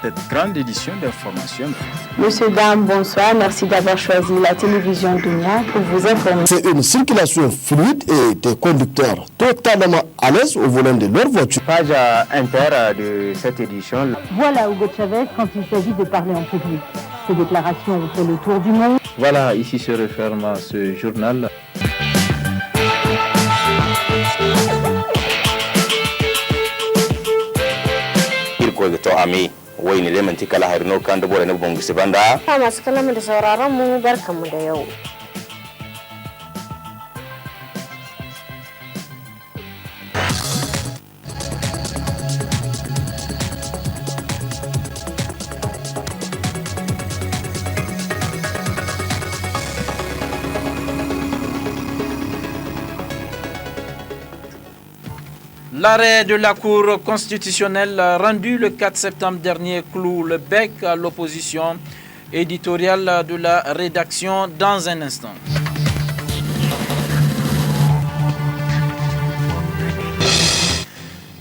cette grande édition d'information. Monsieur, dame, bonsoir. Merci d'avoir choisi la télévision Dunia pour vous informer. C'est une circulation fluide et des conducteurs totalement à l'aise au volant de leur voiture. Page inter de cette édition. Voilà Hugo Chavez quand il s'agit de parler en public. Ses déclarations ont fait le tour du monde. Voilà, ici se referme ce journal. wayne da manti kala harino kan da bore na bongo sebanda masu kallon da sauraron mu barkanmu da yau. L'arrêt de la Cour constitutionnelle rendu le 4 septembre dernier cloue le bec à l'opposition éditoriale de la rédaction dans un instant.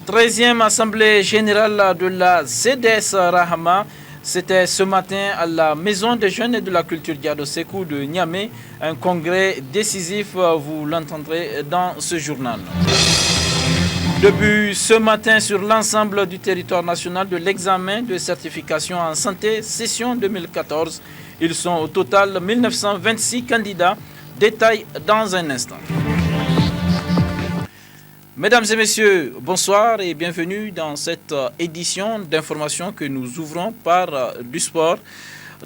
Treizième assemblée générale de la ZDS Rahama, c'était ce matin à la Maison des jeunes et de la culture Diado Sekou de Niamey, un congrès décisif, vous l'entendrez dans ce journal. Depuis ce matin sur l'ensemble du territoire national de l'examen de certification en santé, session 2014, ils sont au total 1926 candidats, détail dans un instant. Mesdames et messieurs, bonsoir et bienvenue dans cette édition d'information que nous ouvrons par du sport.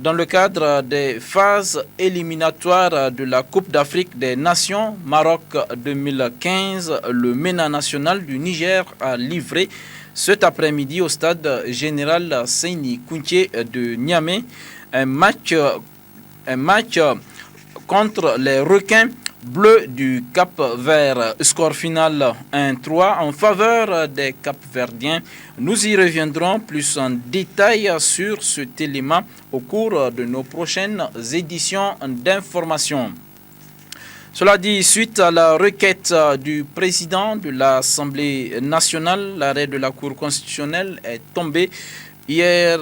Dans le cadre des phases éliminatoires de la Coupe d'Afrique des Nations Maroc 2015, le MENA national du Niger a livré cet après-midi au stade général Seyni Kounché de Niamey un match contre les requins bleus du Cap-Vert. Score final 1-3 en faveur des Cap-Verdiens. Nous y reviendrons plus en détail sur cet élément au cours de nos prochaines éditions d'information. Cela dit, suite à la requête du président de l'Assemblée nationale, l'arrêt de la Cour constitutionnelle est tombé hier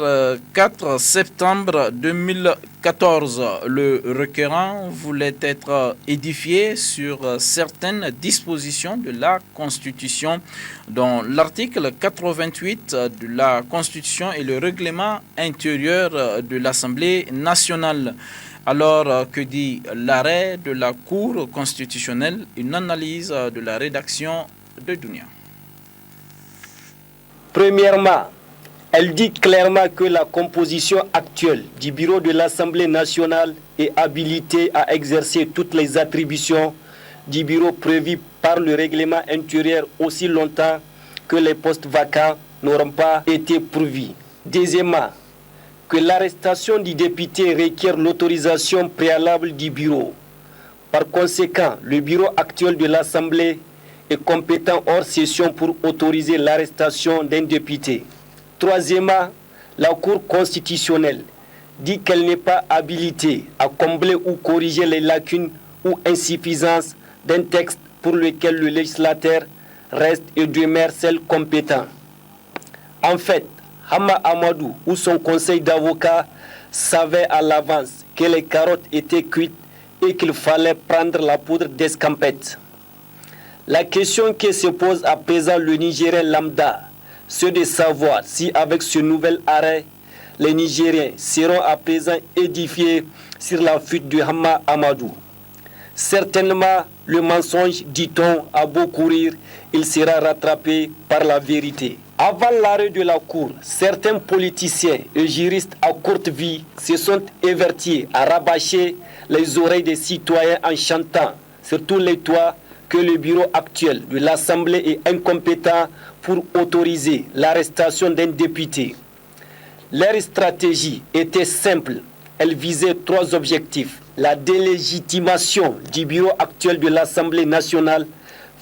4 septembre 2014. Le requérant voulait être édifié sur certaines dispositions de la Constitution, dont l'article 88 de la Constitution et le règlement intérieur de l'Assemblée nationale. Alors, que dit l'arrêt de la Cour constitutionnelle? Une analyse de la rédaction de Dunia. Premièrement, elle dit clairement que la composition actuelle du bureau de l'Assemblée nationale est habilitée à exercer toutes les attributions du bureau prévues par le règlement intérieur aussi longtemps que les postes vacants n'auront pas été pourvus. Deuxièmement, que l'arrestation du député requiert l'autorisation préalable du bureau. Par conséquent, le bureau actuel de l'Assemblée est compétent hors session pour autoriser l'arrestation d'un député. Troisièmement, la Cour constitutionnelle dit qu'elle n'est pas habilitée à combler ou corriger les lacunes ou insuffisances d'un texte pour lequel le législateur reste et demeure seul compétent. En fait, Hama Amadou ou son conseil d'avocats savait à l'avance que les carottes étaient cuites et qu'il fallait prendre la poudre d'escampette. La question qui se pose à présent le Nigérien lambda, c'est de savoir si avec ce nouvel arrêt, les Nigériens seront à présent édifiés sur la fuite de Hama Amadou. Certainement, le mensonge, dit-on, a beau courir, il sera rattrapé par la vérité. Avant l'arrêt de la Cour, certains politiciens et juristes à courte vie se sont évertis à rabâcher les oreilles des citoyens en chantant sur tous les toits que le bureau actuel de l'Assemblée est incompétent pour autoriser l'arrestation d'un député. Leur stratégie était simple. Elle visait 3 objectifs. La délégitimation du bureau actuel de l'Assemblée nationale,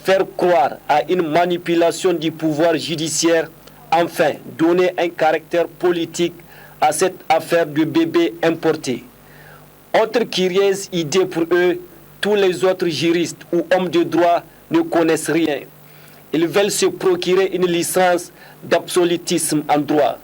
faire croire à une manipulation du pouvoir judiciaire, enfin donner un caractère politique à cette affaire de bébé importé. Autre curieuse idée pour eux, tous les autres juristes ou hommes de droit ne connaissent rien. Ils veulent se procurer une licence d'absolutisme en droit.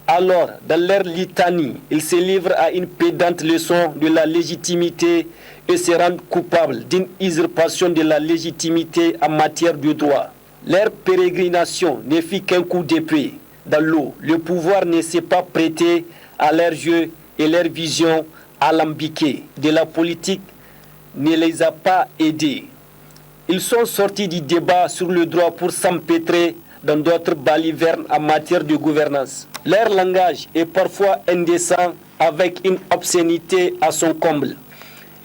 Alors, dans leur litanie, ils se livrent à une pédante leçon de la légitimité et se rendent coupables d'une usurpation de la légitimité en matière de droit. Leur pérégrination ne fit qu'un coup d'épée dans l'eau. Le pouvoir ne s'est pas prêté à leur jeu et leur vision alambiquée de la politique ne les a pas aidés. Ils sont sortis du débat sur le droit pour s'empêtrer dans d'autres balivernes en matière de gouvernance. Leur langage est parfois indécent avec une obscénité à son comble.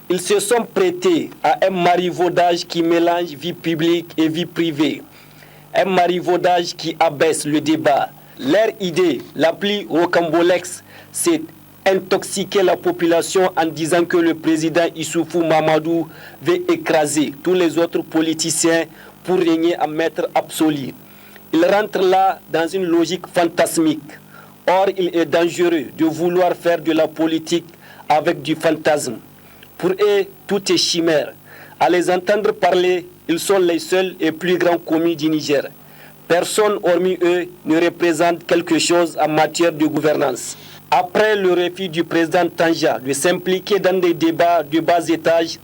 Ils se sont prêtés à un marivaudage qui mélange vie publique et vie privée. Un marivaudage qui abaisse le débat. Leur idée la plus rocambolesque, c'est intoxiquer la population en disant que le président Issoufou Mamadou veut écraser tous les autres politiciens pour régner en maître absolu. Ils rentrent là dans une logique fantasmique. Or, il est dangereux de vouloir faire de la politique avec du fantasme. Pour eux, tout est chimère. À les entendre parler, ils sont les seuls et plus grands commis du Niger. Personne hormis eux ne représente quelque chose en matière de gouvernance. Après le refus du président Tanja de s'impliquer dans des débats de bas étage,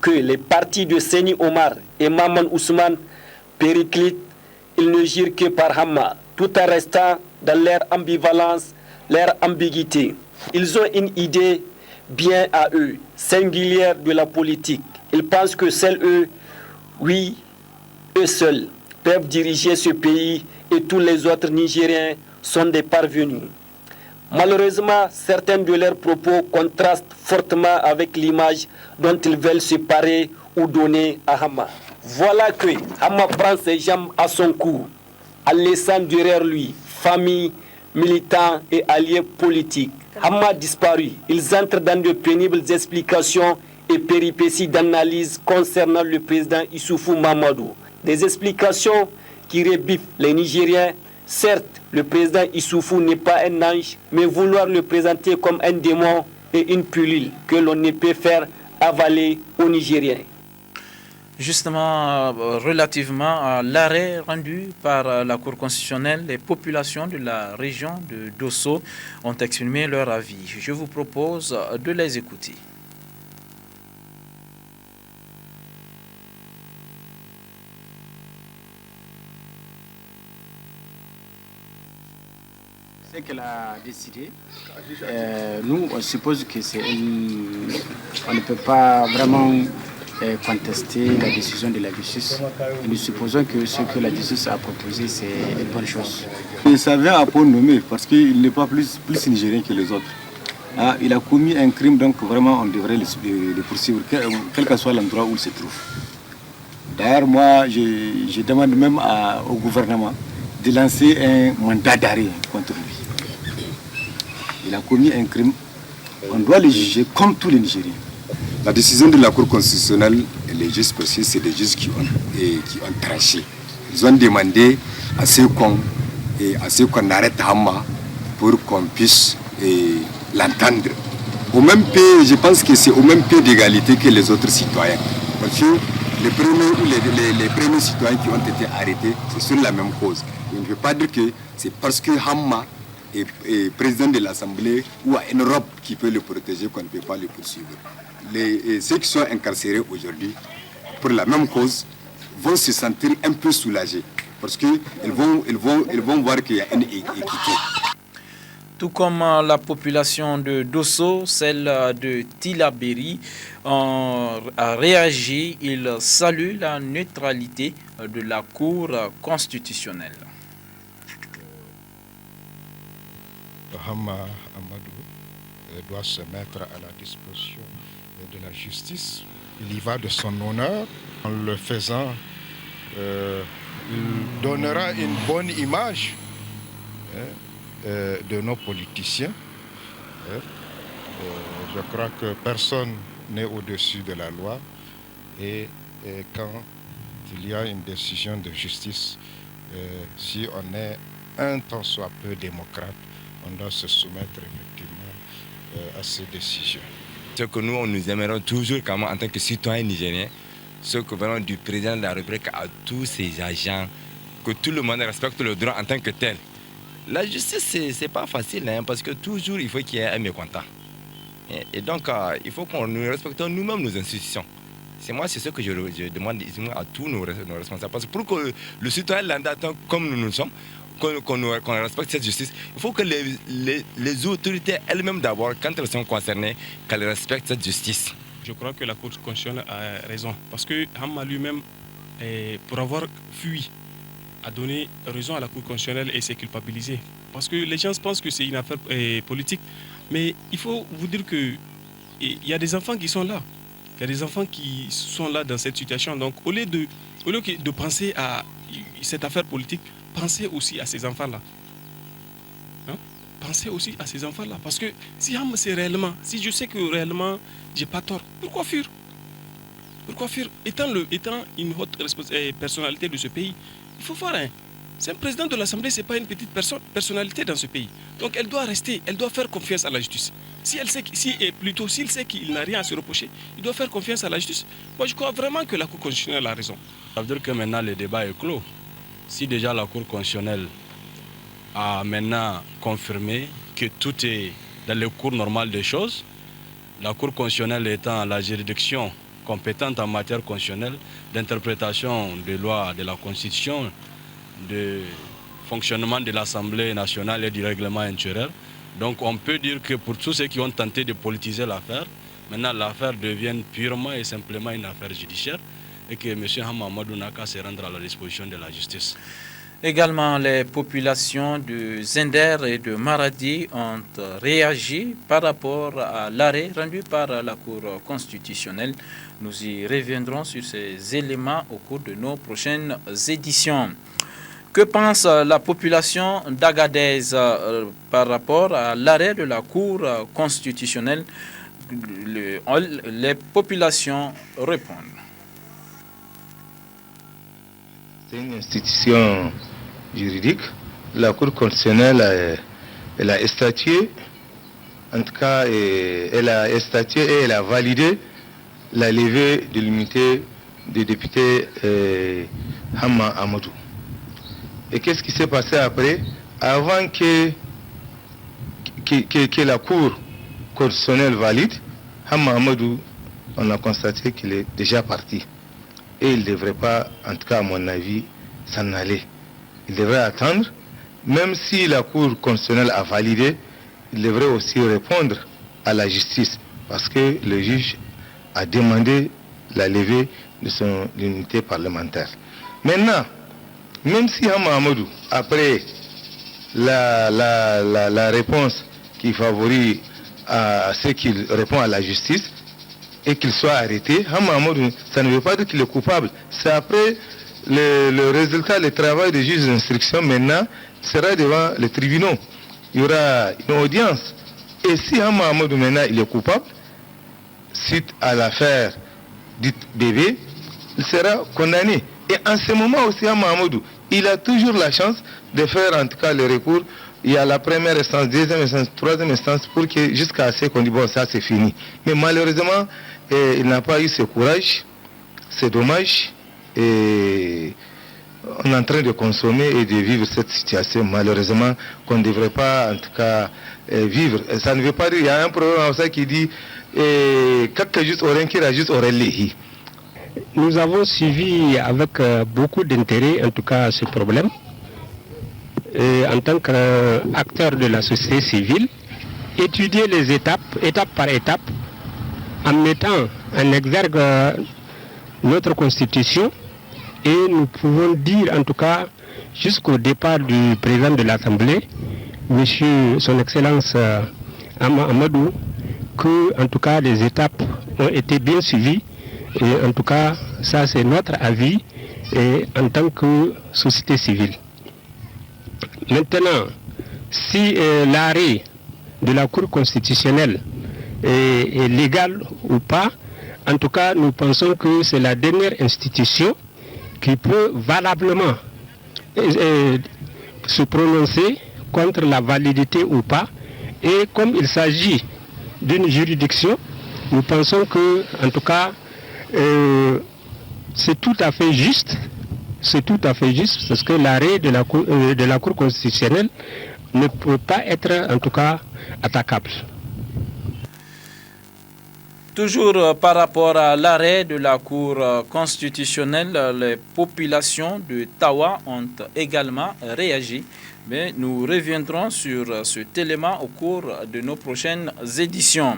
que les partis de Seni Omar et Maman Ousmane périclitent, ils ne girent que par Hamma, tout en restant dans leur ambivalence, leur ambiguïté. Ils ont une idée bien à eux, singulière de la politique. Ils pensent que seuls eux, oui, eux seuls, peuvent diriger ce pays et tous les autres Nigériens sont des parvenus. Malheureusement, certains de leurs propos contrastent fortement avec l'image dont ils veulent se parer ou donner à Hamma. Voilà que Hamma prend ses jambes à son cou, en laissant derrière lui famille, militants et alliés politiques. Hamma a disparu. Ils entrent dans de pénibles explications et péripéties d'analyse concernant le président Issoufou Mamadou. Des explications qui rebiffent les Nigériens. Certes, le président Issoufou n'est pas un ange, mais vouloir le présenter comme un démon est une pilule que l'on ne peut faire avaler aux Nigériens. Justement, relativement à l'arrêt rendu par la Cour constitutionnelle, les populations de la région de Dosso ont exprimé leur avis. Je vous propose de les écouter. Ce qu'elle a décidé, nous on suppose que on ne peut pas vraiment contester la décision de la justice. Et nous supposons que ce que la justice a proposé, c'est une bonne chose. Et ça vient à point nommé parce qu'il n'est pas plus nigérien que les autres. Ah, il a commis un crime, donc vraiment on devrait le poursuivre, quel que soit l'endroit où il se trouve. D'ailleurs, moi, je demande même au gouvernement de lancer un mandat d'arrêt contre lui. Il a commis un crime, on doit le juger comme tous les Nigériens. La décision de la Cour constitutionnelle, elle est juste parce que c'est des juges qui ont tranché. Ils ont demandé à ce qu'on arrête Hamma pour qu'on puisse l'entendre. Au même pied, je pense que c'est au même pied d'égalité que les autres citoyens. Parce que les premiers citoyens qui ont été arrêtés, c'est sur la même cause. Il ne veut pas dire que c'est parce que Hamma est président de l'Assemblée ou à une robe qui peut le protéger qu'on ne peut pas le poursuivre. Ceux qui sont incarcérés aujourd'hui pour la même cause vont se sentir un peu soulagés parce qu'ils vont voir qu'il y a une équité. Tout comme la population de Dosso, celle de Tilaberi a réagi. Il salue la neutralité de la Cour constitutionnelle. Hamma Amadou doit se mettre à la disposition de la justice. Il y va de son honneur. En le faisant, il donnera une bonne image de nos politiciens. Je crois que personne n'est au-dessus de la loi et quand il y a une décision de justice, si on est un tant soit peu démocrate, on doit se soumettre effectivement à ces décisions. Ce que nous aimerons toujours en tant que citoyens nigériens, ce que venons du président de la République à tous ses agents, que tout le monde respecte le droit en tant que tel. La justice, c'est pas facile, hein, parce que toujours il faut qu'il y ait un mécontent. Et donc, il faut qu'on nous respecte nous-mêmes nos institutions. C'est ce que je demande à tous nos responsables. Parce que pour que le citoyen lambda, comme nous sommes, qu'on respecte cette justice, il faut que les autorités elles-mêmes d'abord, quand elles sont concernées, qu'elles respectent cette justice. Je crois que la Cour constitutionnelle a raison. Parce que Hamma lui-même, pour avoir fui, a donné raison à la Cour constitutionnelle et s'est culpabilisé. Parce que les gens pensent que c'est une affaire politique. Mais il faut vous dire qu'il y a des enfants qui sont là. Il y a des enfants qui sont là dans cette situation. Donc au lieu de penser à cette affaire politique, pensez aussi à ces enfants-là. Hein? Pensez aussi à ces enfants-là. Parce que si je sais que réellement, j'ai pas tort, pourquoi fuir? Pourquoi fuir? Étant une haute personnalité de ce pays, il faut voir. C'est un président de l'Assemblée, ce n'est pas une petite personnalité dans ce pays. Donc elle doit rester, elle doit faire confiance à la justice. S'il sait qu'il n'a rien à se reprocher, il doit faire confiance à la justice. Moi je crois vraiment que la Cour constitutionnelle a raison. Ça veut dire que maintenant le débat est clos. Si déjà la Cour constitutionnelle a maintenant confirmé que tout est dans le cours normal des choses, la Cour constitutionnelle étant la juridiction compétente en matière constitutionnelle d'interprétation des lois de la Constitution, de fonctionnement de l'Assemblée nationale et du règlement intérieur. Donc on peut dire que pour tous ceux qui ont tenté de politiser l'affaire, maintenant l'affaire devient purement et simplement une affaire judiciaire et que M. Hamma Amadou n'a qu'à se rendre à la disposition de la justice. Également, les populations de Zender et de Maradi ont réagi par rapport à l'arrêt rendu par la Cour constitutionnelle. Nous y reviendrons sur ces éléments au cours de nos prochaines éditions. Que pense la population d'Agadez par rapport à l'arrêt de la Cour constitutionnelle? Les populations répondent. C'est une institution juridique. La Cour constitutionnelle elle a statué, en tout cas, elle a statué et elle a validé la levée de l'immunité du député Hamma Amadou. Et qu'est-ce qui s'est passé après? Avant que la Cour constitutionnelle valide, Hamma Amadou, on a constaté qu'il est déjà parti. Et il ne devrait pas, en tout cas à mon avis, s'en aller. Il devrait attendre, même si la Cour constitutionnelle a validé, il devrait aussi répondre à la justice, parce que le juge a demandé la levée de son immunité parlementaire. Maintenant, même si Hamma Amadou, après la réponse qui favorise à ce qu'il répond à la justice, et qu'il soit arrêté, Hamma Amadou, ça ne veut pas dire qu'il est coupable. C'est après le résultat, le travail des juges d'instruction maintenant sera devant les tribunaux. Il y aura une audience. Et si Hamma Amadou maintenant il est coupable, suite à l'affaire dite bébé, il sera condamné. Et en ce moment aussi, Hamma Amadou, il a toujours la chance de faire en tout cas le recours. Il y a la première instance, deuxième instance, troisième instance, pour que jusqu'à ce qu'on dise bon, ça c'est fini. Mais malheureusement, il n'a pas eu ce courage. C'est dommage. Et on est en train de consommer et de vivre cette situation, malheureusement, qu'on ne devrait pas en tout cas vivre. Et ça ne veut pas dire, il y a un programme qui dit nous avons suivi avec beaucoup d'intérêt, en tout cas, ce problème. Et en tant qu'acteur de la société civile, étudier les étape par étape, en mettant en exergue notre constitution, et nous pouvons dire en tout cas jusqu'au départ du président de l'Assemblée, Monsieur Son Excellence Hamma Amadou, que en tout cas les étapes ont été bien suivies, et en tout cas ça c'est notre avis et en tant que société civile. Maintenant, si l'arrêt de la Cour constitutionnelle est légal ou pas, en tout cas, nous pensons que c'est la dernière institution qui peut valablement se prononcer contre la validité ou pas. Et comme il s'agit d'une juridiction, nous pensons que, en tout cas, c'est tout à fait juste. C'est tout à fait juste parce que l'arrêt de la Cour constitutionnelle ne peut pas être en tout cas attaquable. Toujours par rapport à l'arrêt de la Cour constitutionnelle, les populations de Tawa ont également réagi. Mais nous reviendrons sur cet élément au cours de nos prochaines éditions.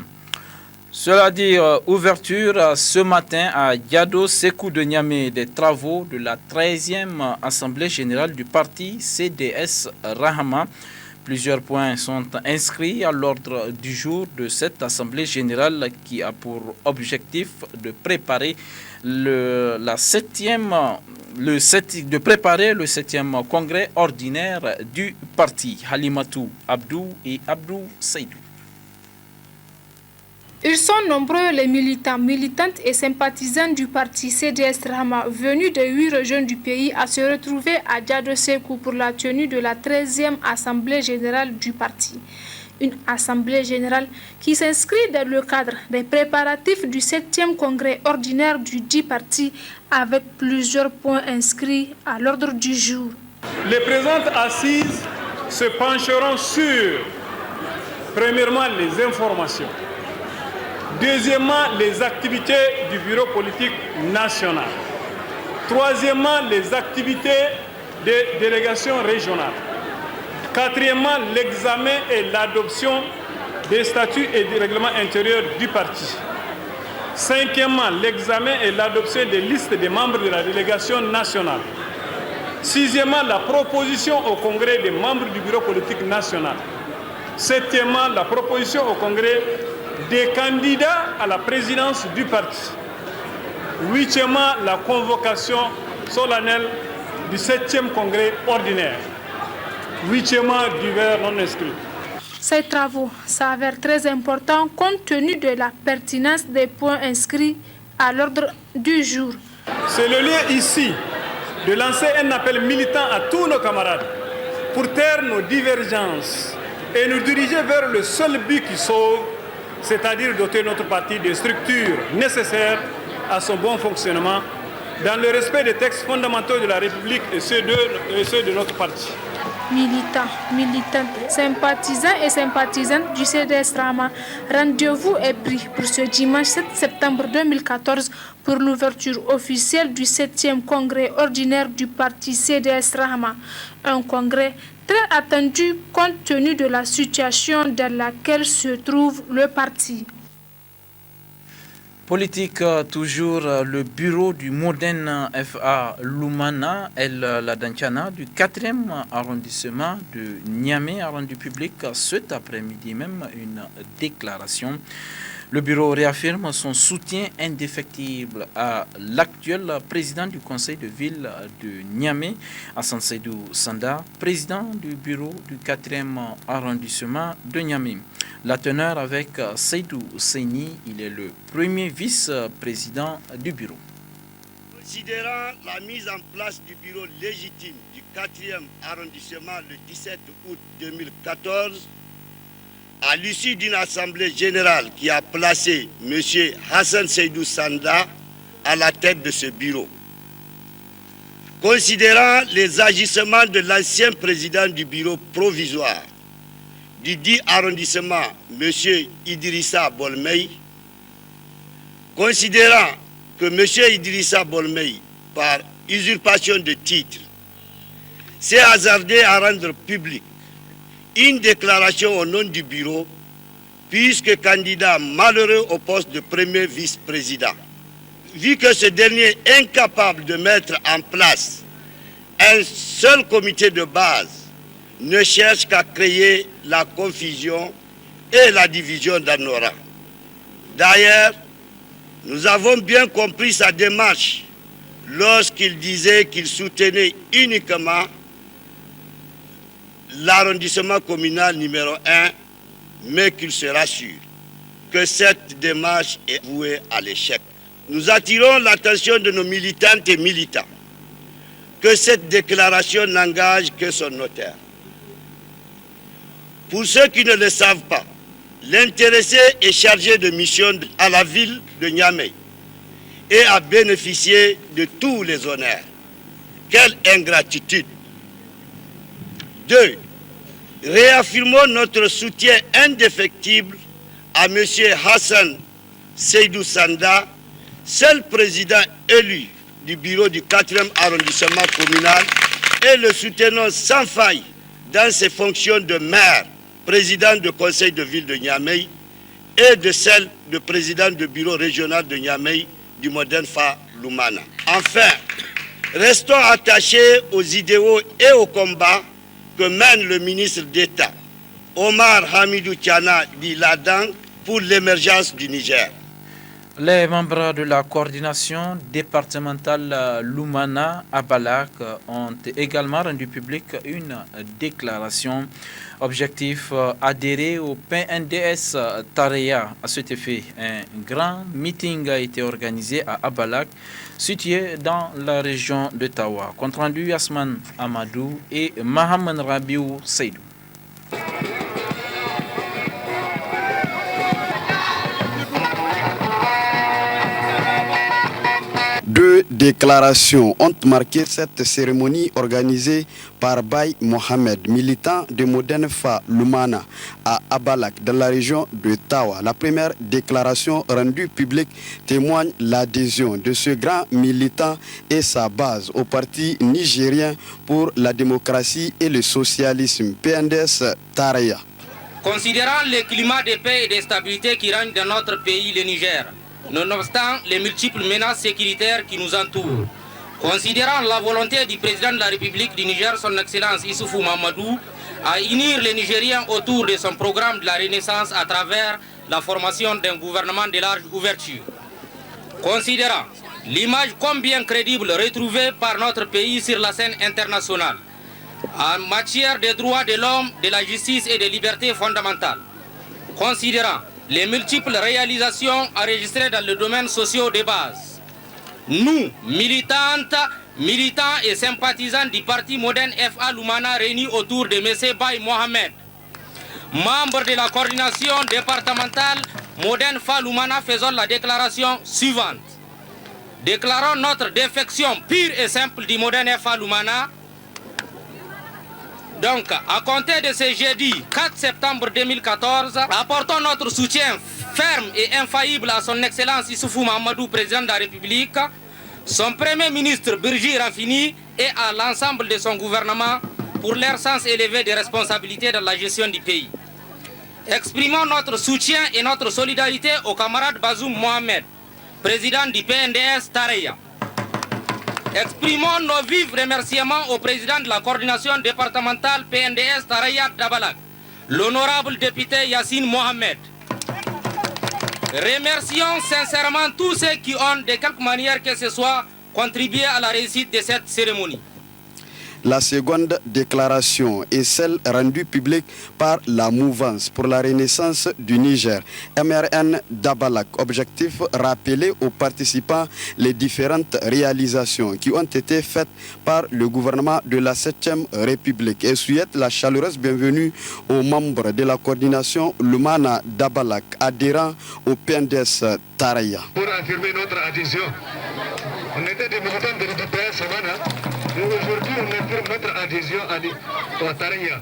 Cela dit, ouverture ce matin à Diado Sékou de Niamey des travaux de la 13e Assemblée générale du parti CDS Rahama. Plusieurs points sont inscrits à l'ordre du jour de cette Assemblée générale qui a pour objectif de préparer le 7e congrès ordinaire du parti. Halimatou Abdou et Abdou Seydou. Ils sont nombreux les militants, militantes et sympathisants du parti CDS Rahama venus de 8 régions du pays à se retrouver à Diado Sékou pour la tenue de la 13e Assemblée générale du parti. Une assemblée générale qui s'inscrit dans le cadre des préparatifs du 7e congrès ordinaire du dit parti avec plusieurs points inscrits à l'ordre du jour. Les présentes assises se pencheront sur, premièrement, les informations. Deuxièmement, les activités du bureau politique national. Troisièmement, les activités des délégations régionales. Quatrièmement, l'examen et l'adoption des statuts et des règlements intérieurs du parti. Cinquièmement, l'examen et l'adoption des listes des membres de la délégation nationale. Sixièmement, la proposition au congrès des membres du bureau politique national. Septièmement, la proposition au congrès des candidats à la présidence du parti. Huitièmement, la convocation solennelle du 7e congrès ordinaire. Huitièmement, divers non inscrits. Ces travaux s'avèrent très importants compte tenu de la pertinence des points inscrits à l'ordre du jour. C'est le lieu ici de lancer un appel militant à tous nos camarades pour taire nos divergences et nous diriger vers le seul but qui sauve, c'est-à-dire doter notre parti des structures nécessaires à son bon fonctionnement dans le respect des textes fondamentaux de la République et ceux de notre parti. Militants, militantes, sympathisants et sympathisantes du CDS Rahama, rendez-vous est pris pour ce dimanche 7 septembre 2014 pour l'ouverture officielle du 7e congrès ordinaire du parti CDS Rahama. Un congrès très attendu compte tenu de la situation dans laquelle se trouve le parti. Politique, toujours le bureau du Modène FA Lumana El Ladantiana du 4e arrondissement de Niamey a rendu public cet après-midi même une déclaration. Le bureau réaffirme son soutien indéfectible à l'actuel président du conseil de ville de Niamey, Hassan Seydou Sanda, président du bureau du 4e arrondissement de Niamey. La teneur avec Seydou Seyni, il est le premier vice-président du bureau. Considérant la mise en place du bureau légitime du 4e arrondissement le 17 août 2014, à l'issue d'une assemblée générale qui a placé M. Hassan Seydou Sanda à la tête de ce bureau. Considérant les agissements de l'ancien président du bureau provisoire du dit arrondissement, M. Idrissa Bolmey, considérant que M. Idrissa Bolmey, par usurpation de titre, s'est hasardé à rendre public une déclaration au nom du bureau, puisque candidat malheureux au poste de premier vice-président. Vu que ce dernier est incapable de mettre en place un seul comité de base, ne cherche qu'à créer la confusion et la division dans nos rangs. D'ailleurs, nous avons bien compris sa démarche lorsqu'il disait qu'il soutenait uniquement l'arrondissement communal numéro 1, mais qu'il se rassure que cette démarche est vouée à l'échec. Nous attirons l'attention de nos militantes et militants que cette déclaration n'engage que son notaire. Pour ceux qui ne le savent pas, l'intéressé est chargé de mission à la ville de Niamey et a bénéficié de tous les honneurs. Quelle ingratitude! 2. réaffirmons notre soutien indéfectible à M. Hassan Seydou Sanda, seul président élu du bureau du 4e arrondissement communal, et le soutenons sans faille dans ses fonctions de maire, président du conseil de ville de Niamey et de celle de président du bureau régional de Niamey du Modern Fa Lumana. Enfin, restons attachés aux idéaux et aux combats que mène le ministre d'État, Omar Hamidou Tiana Di Ladan, pour l'émergence du Niger. Les membres de la coordination départementale Lumana à Balak ont également rendu public une déclaration. Objectif, adhérer au PNDS Tareya. À cet effet, un grand meeting a été organisé à Abalak, situé dans la région de Tawa. Compte rendu Yasman Amadou et Mohamed Rabiou Seydou. Deux déclarations ont marqué cette cérémonie organisée par Baye Mohamed, militant de Modern Fa Lumana à Abalak, dans la région de Tawa. La première déclaration rendue publique témoigne l'adhésion de ce grand militant et sa base au parti nigérien pour la démocratie et le socialisme, PNDS Tareya. Considérant le climat de paix et de stabilité qui règne dans notre pays, le Niger, nonobstant les multiples menaces sécuritaires qui nous entourent, considérant la volonté du président de la République du Niger, son Excellence Issoufou Mamadou, à unir les Nigériens autour de son programme de la Renaissance à travers la formation d'un gouvernement de large ouverture, considérant l'image combien crédible retrouvée par notre pays sur la scène internationale en matière des droits de l'homme, de la justice et des libertés fondamentales, considérant les multiples réalisations enregistrées dans le domaine social de base. Nous, militants et sympathisants du parti Modern FA Lumana réunis autour de M. Baye Mohamed, membre de la coordination départementale Modern FA Lumana, faisons la déclaration suivante. Déclarons notre défection pure et simple du Modern FA Lumana. Donc, à compter de ce jeudi 4 septembre 2014, apportons notre soutien ferme et infaillible à son Excellence Issoufou Mahamadou, président de la République, son Premier ministre Birji Rafini et à l'ensemble de son gouvernement pour leur sens élevé de responsabilité dans la gestion du pays. Exprimons notre soutien et notre solidarité au camarade Bazoum Mohamed, président du PNDS Tareya. Exprimons nos vifs remerciements au président de la coordination départementale PNDS Tareya d'Abalak, l'honorable député Yassine Mohamed. Remercions sincèrement tous ceux qui ont, de quelque manière que ce soit, contribué à la réussite de cette cérémonie. La seconde déclaration est celle rendue publique par la mouvance pour la renaissance du Niger, MRN d'Abalak. Objectif, rappeler aux participants les différentes réalisations qui ont été faites par le gouvernement de la 7e République et souhaite la chaleureuse bienvenue aux membres de la coordination Lumana d'Abalak adhérents au PNDS Tareya. Pour affirmer notre adhésion, on était des militants de l'UDPS et aujourd'hui on affirme notre adhésion à Tareya.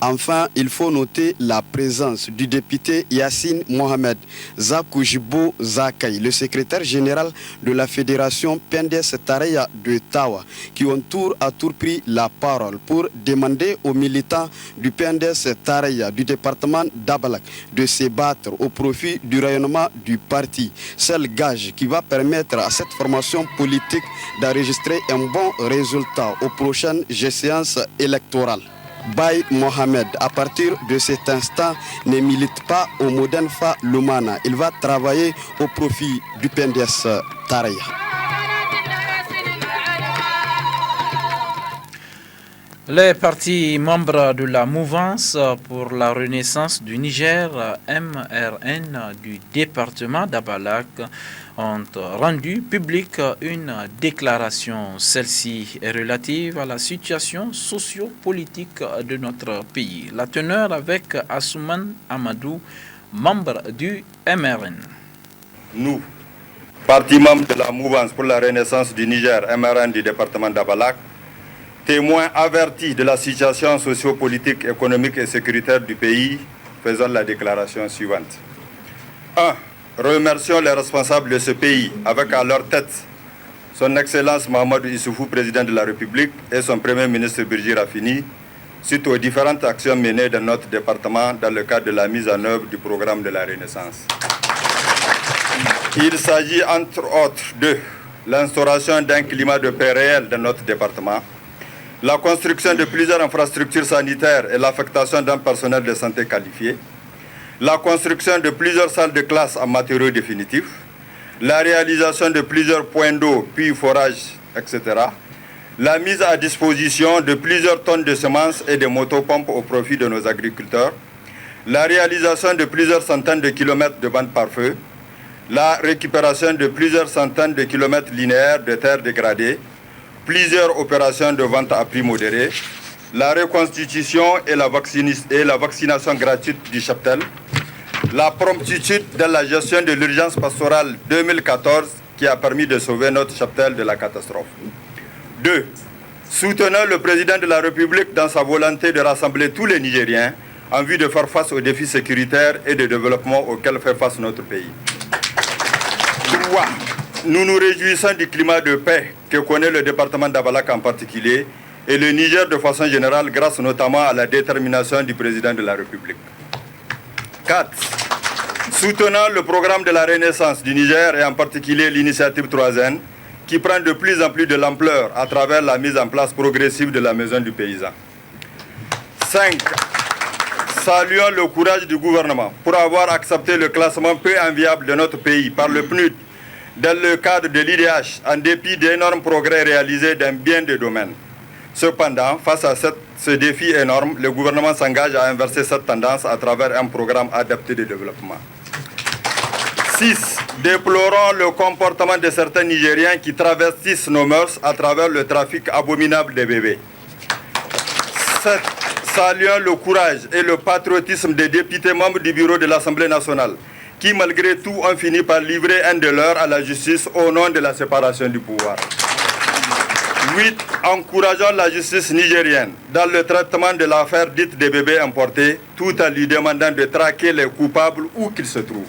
Enfin, il faut noter la présence du député Yassine Mohamed Zakoujibo Zakai, le secrétaire général de la fédération PNDS Tareya de Tawa, qui ont tour à tour pris la parole pour demander aux militants du PNDS Tareya du département d'Abalak de se battre au profit du rayonnement du parti. Seul gage qui va permettre à cette formation politique d'enregistrer un bon résultat aux prochaines échéances électorales. Baye Mohamed, à partir de cet instant, ne milite pas au Modern Fa Lumana. Il va travailler au profit du PNDS Tareya. Les partis membres de la mouvance pour la renaissance du Niger, MRN, du département d'Abalak, ont rendu publique une déclaration. Celle-ci est relative à la situation socio-politique de notre pays. La teneur avec Assouman Amadou, membre du MRN. Nous, partis membres de la mouvance pour la renaissance du Niger, MRN du département d'Abalak, témoin averti de la situation socio-politique, économique et sécuritaire du pays, faisons la déclaration suivante. 1. Remercions les responsables de ce pays, avec à leur tête son Excellence Mahamadou Issoufou, président de la République, et son Premier ministre Birji Rafini, suite aux différentes actions menées dans notre département dans le cadre de la mise en œuvre du programme de la Renaissance. Il s'agit entre autres de l'instauration d'un climat de paix réel dans notre département, la construction de plusieurs infrastructures sanitaires et l'affectation d'un personnel de santé qualifié, la construction de plusieurs salles de classe en matériaux définitifs, la réalisation de plusieurs points d'eau, puits, forages, etc., la mise à disposition de plusieurs tonnes de semences et de motopompes au profit de nos agriculteurs, la réalisation de plusieurs centaines de kilomètres de bandes par feu, la récupération de plusieurs centaines de kilomètres linéaires de terres dégradées, plusieurs opérations de vente à prix modéré, la reconstitution et la vaccination gratuite du cheptel, la promptitude dans la gestion de l'urgence pastorale 2014 qui a permis de sauver notre cheptel de la catastrophe. 2. Soutenons le président de la République dans sa volonté de rassembler tous les Nigériens en vue de faire face aux défis sécuritaires et de développement auxquels fait face notre pays. 3. Nous nous réjouissons du climat de paix que connaît le département d'Abalak en particulier et le Niger de façon générale grâce notamment à la détermination du président de la République. 4. Soutenons le programme de la Renaissance du Niger et en particulier l'initiative 3N qui prend de plus en plus de l'ampleur à travers la mise en place progressive de la maison du paysan. 5. Saluons le courage du gouvernement pour avoir accepté le classement peu enviable de notre pays par le PNUD dans le cadre de l'IDH en dépit d'énormes progrès réalisés dans bien des domaines. Cependant, face à ce défi énorme, le gouvernement s'engage à inverser cette tendance à travers un programme adapté de développement. 6. Déplorons le comportement de certains Nigériens qui travestissent nos mœurs à travers le trafic abominable des bébés. 7. Saluons le courage et le patriotisme des députés membres du bureau de l'Assemblée nationale qui, malgré tout, ont fini par livrer un de leurs à la justice au nom de la séparation du pouvoir. 8. Encourageons la justice nigérienne dans le traitement de l'affaire dite des bébés importés, tout en lui demandant de traquer les coupables où qu'ils se trouvent.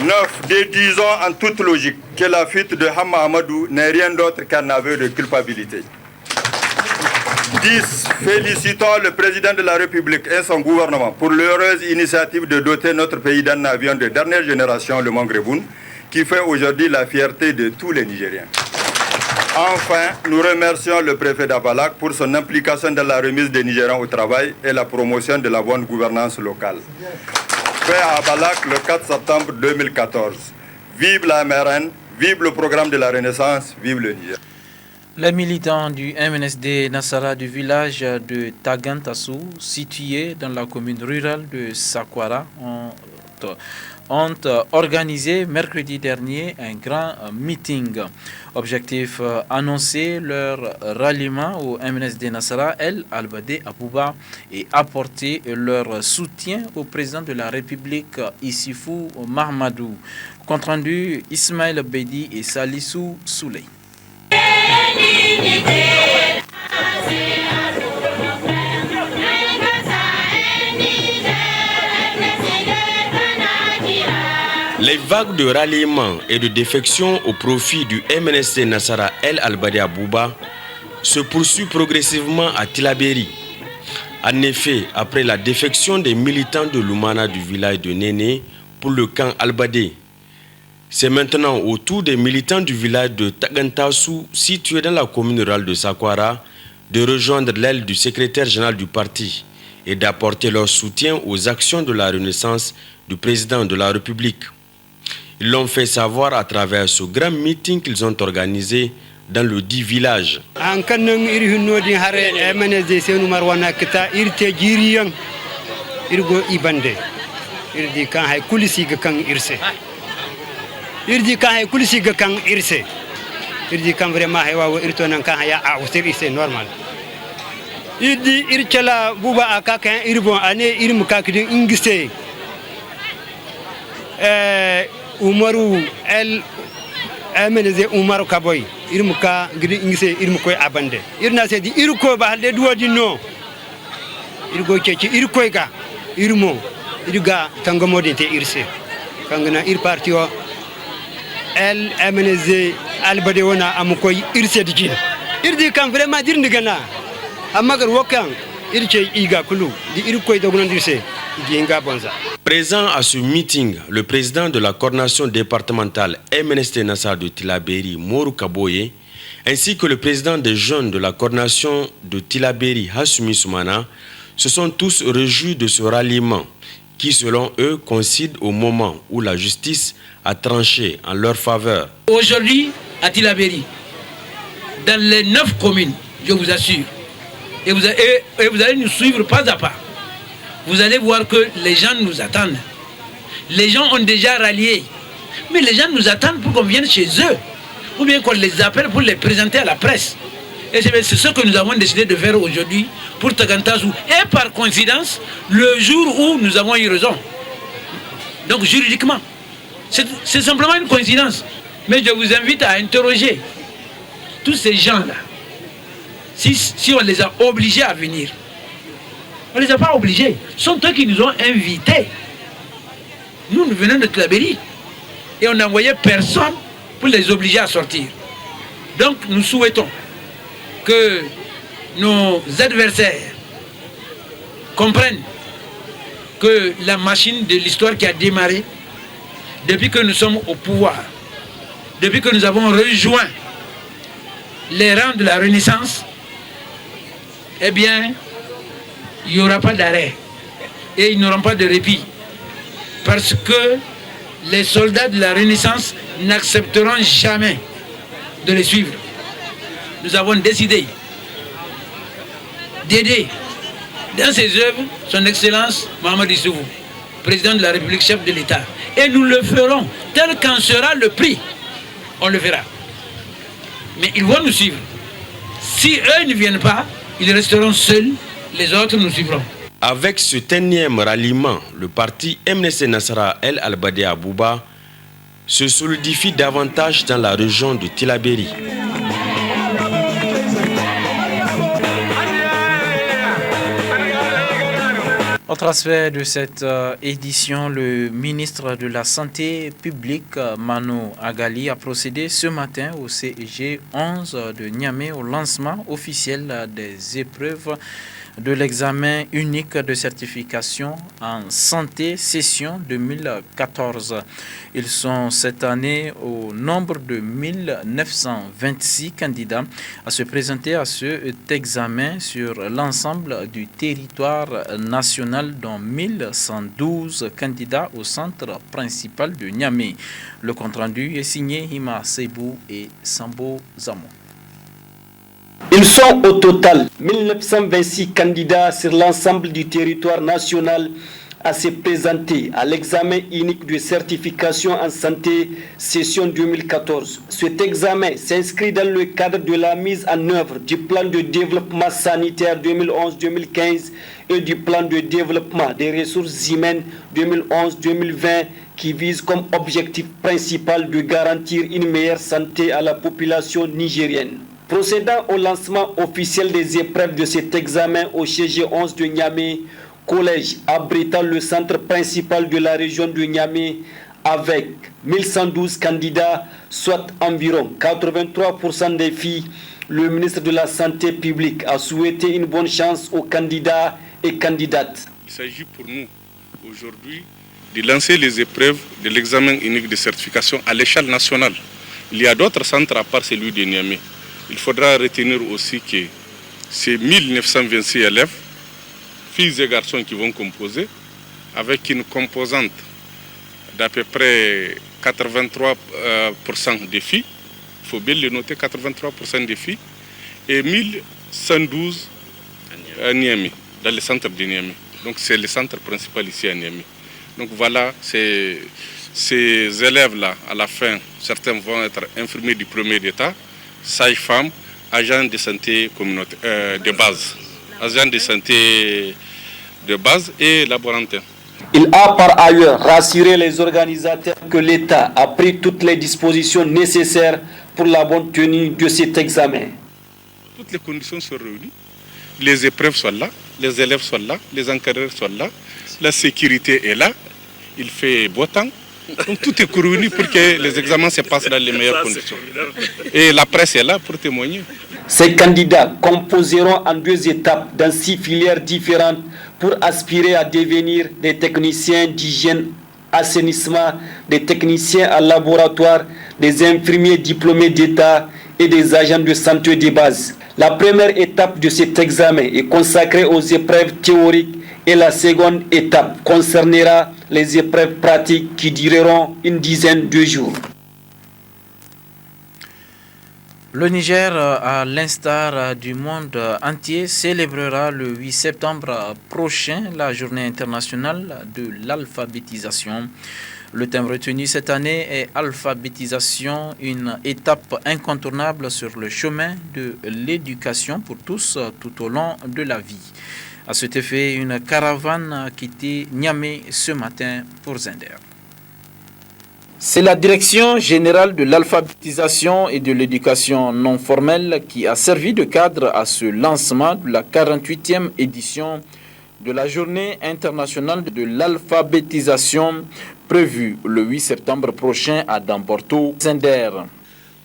9. Déduisons en toute logique que la fuite de Hamma Amadou n'est rien d'autre qu'un aveu de culpabilité. 10. Félicitons le président de la République et son gouvernement pour l'heureuse initiative de doter notre pays d'un avion de dernière génération, le Mangréboun, qui fait aujourd'hui la fierté de tous les Nigériens. Enfin, nous remercions le préfet d'Abalak pour son implication dans la remise des Nigériens au travail et la promotion de la bonne gouvernance locale. Fait à Abalak le 4 septembre 2014. Vive la MRN, vive le programme de la Renaissance, vive le Niger. Les militants du MNSD Nassara du village de Tagantassou, situé dans la commune rurale de Sakwara, ont organisé mercredi dernier un grand meeting. Objectif annoncer leur ralliement au MNSD Nassara El Albadé Abouba et apporter leur soutien au président de la République Issoufou Mahamadou. Compte rendu Ismaël Bedi et Salissou Souley. Les vagues de ralliement et de défection au profit du MNSD Nassara El Albadé Abouba se poursuivent progressivement à Tilaberi. En effet, après la défection des militants de l'Oumana du village de Néné pour le camp Albadé, c'est maintenant au tour des militants du village de Tagantassou, situé dans la commune rurale de Sakwara, de rejoindre l'aile du secrétaire général du parti et d'apporter leur soutien aux actions de la Renaissance du président de la République. Ils l'ont fait savoir à travers ce grand meeting qu'ils ont organisé dans le dit village. irdi kan hay kulisi ga kan irse irdi kan vraiment hay wawo irto nan kan haya a usir irse normal irdi irchala buba aka kan irbon ane irmu kakidin ingiste umaru MNZ Umar Kaboy irmuka gidi ingise irmukoy abande irna sedi irko ba halde duwadi no irgo ceci irkoy ka irmo irga tangomodi te irse kangana ir partio el MNZ albade wona amukoy irse dijin irdi kan vraiment dir ndigana amagar wokan irce iga kulu di irkoy dogunan dirse dinga bonza. Présent à ce meeting, le président de la coordination départementale MNST Nassara de Tillabéri, Morou Kaboye, ainsi que le président des jeunes de la coordination de Tillabéri, Hassoumi Soumana, se sont tous réjouis de ce ralliement qui, selon eux, coïncide au moment où la justice a tranché en leur faveur. Aujourd'hui, à Tillabéri, dans les 9 communes, je vous assure, et vous allez nous suivre pas à pas. Vous allez voir que les gens nous attendent. Les gens ont déjà rallié. Mais les gens nous attendent pour qu'on vienne chez eux. Ou bien qu'on les appelle pour les présenter à la presse. Et c'est ce que nous avons décidé de faire aujourd'hui pour Tagantazou. Et par coïncidence, le jour où nous avons eu raison. Donc juridiquement. C'est simplement une coïncidence. Mais je vous invite à interroger tous ces gens-là. Si on les a obligés à venir. On ne les a pas obligés. Ce sont eux qui nous ont invités. Nous venons de Tillabéri. Et on n'a envoyé personne pour les obliger à sortir. Donc nous souhaitons que nos adversaires comprennent que la machine de l'histoire qui a démarré, depuis que nous sommes au pouvoir, depuis que nous avons rejoint les rangs de la Renaissance, eh bien, il n'y aura pas d'arrêt et ils n'auront pas de répit parce que les soldats de la Renaissance n'accepteront jamais de les suivre. Nous avons décidé d'aider dans ses œuvres son Excellence Mahamadou Issoufou, président de la République, chef de l'État. Et nous le ferons tel qu'en sera le prix. On le fera. Mais ils vont nous suivre. Si eux ne viennent pas, ils resteront seuls. Les autres nous suivront. Avec ce énième ralliement, le parti MNST Nassara El Albadé Abouba se solidifie davantage dans la région de Tillabéri. Autre aspect de cette édition, le ministre de la Santé publique, Mano Agali, a procédé ce matin au CEG 11 de Niamey au lancement officiel des épreuves de l'examen unique de certification en santé session 2014. Ils sont cette année au nombre de 1926 candidats à se présenter à cet examen sur l'ensemble du territoire national, dont 1112 candidats au centre principal de Niamey. Le compte-rendu est signé Hima Seibou et Sambo Zamo. Ils sont au total 1926 candidats sur l'ensemble du territoire national à se présenter à l'examen unique de certification en santé session 2014. Cet examen s'inscrit dans le cadre de la mise en œuvre du plan de développement sanitaire 2011-2015 et du plan de développement des ressources humaines 2011-2020 qui vise comme objectif principal de garantir une meilleure santé à la population nigérienne. Procédant au lancement officiel des épreuves de cet examen au CG 11 de Niamey, collège abritant le centre principal de la région de Niamey avec 1112 candidats, soit environ 83% des filles, le ministre de la Santé publique a souhaité une bonne chance aux candidats et candidates. Il s'agit pour nous aujourd'hui de lancer les épreuves de l'examen unique de certification à l'échelle nationale. Il y a d'autres centres à part celui de Niamey. Il faudra retenir aussi que c'est 1926 élèves, filles et garçons qui vont composer, avec une composante d'à peu près 83% des filles, il faut bien le noter, 83% des filles, et 1112 à Niamey, dans le centre de Niamey. Donc c'est le centre principal ici à Niamey. Donc voilà, ces élèves-là, à la fin, certains vont être infirmiers du premier état, sages-femmes, agents de santé de base. Agents de santé de base et laborantins. Il a par ailleurs rassuré les organisateurs que l'État a pris toutes les dispositions nécessaires pour la bonne tenue de cet examen. Toutes les conditions sont réunies. Les épreuves sont là, les élèves sont là, les encadreurs sont là, la sécurité est là, il fait beau temps. Donc tout est réuni pour que les examens se passent dans les meilleures conditions. Et la presse est là pour témoigner. Ces candidats composeront en 2 étapes dans 6 filières différentes pour aspirer à devenir des techniciens d'hygiène, assainissement, des techniciens à laboratoire, des infirmiers diplômés d'État et des agents de santé de base. La première étape de cet examen est consacrée aux épreuves théoriques et la seconde étape concernera les épreuves pratiques qui dureront une dizaine de jours. Le Niger, à l'instar du monde entier, célébrera le 8 septembre prochain la journée internationale de l'alphabétisation. Le thème retenu cette année est Alphabétisation, une étape incontournable sur le chemin de l'éducation pour tous tout au long de la vie. À cet effet, une caravane a quitté Niamey ce matin pour Zender. C'est la Direction générale de l'alphabétisation et de l'éducation non formelle qui a servi de cadre à ce lancement de la 48e édition de la Journée internationale de l'alphabétisation prévue le 8 septembre prochain à Damporto, Zender.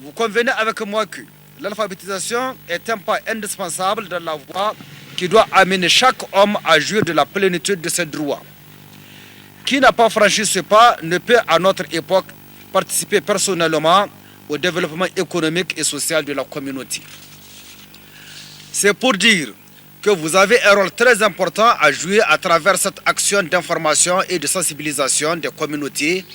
Vous convenez avec moi que l'alphabétisation est un pas indispensable dans la voie qui doit amener chaque homme à jouir de la plénitude de ses droits. Qui n'a pas franchi ce pas ne peut à notre époque participer personnellement au développement économique et social de la communauté. C'est pour dire que vous avez un rôle très important à jouer à travers cette action d'information et de sensibilisation des communautés